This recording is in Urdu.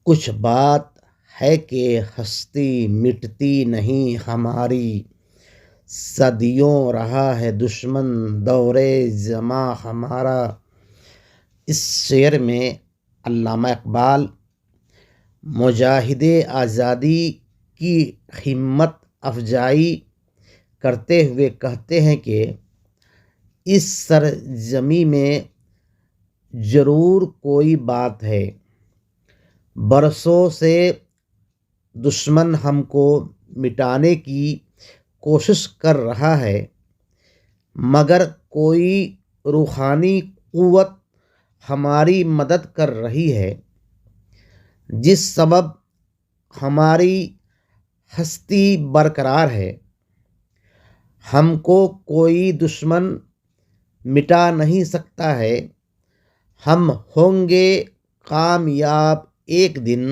کچھ بات ہے کہ ہستی مٹتی نہیں ہماری، صدیوں رہا ہے دشمن دورے زماں ہمارا۔ اس شعر میں علامہ اقبال مجاہد آزادی کی ہمت افزائی کرتے ہوئے کہتے ہیں کہ اس سرزمین میں ضرور کوئی بات ہے، برسوں سے دشمن ہم کو مٹانے کی کوشش کر رہا ہے، مگر کوئی روحانی قوت ہماری مدد کر رہی ہے، جس سبب ہماری ہستی برقرار ہے۔ ہم کو کوئی دشمن مٹا نہیں سکتا ہے، ہم ہوں گے کامیاب ایک دن،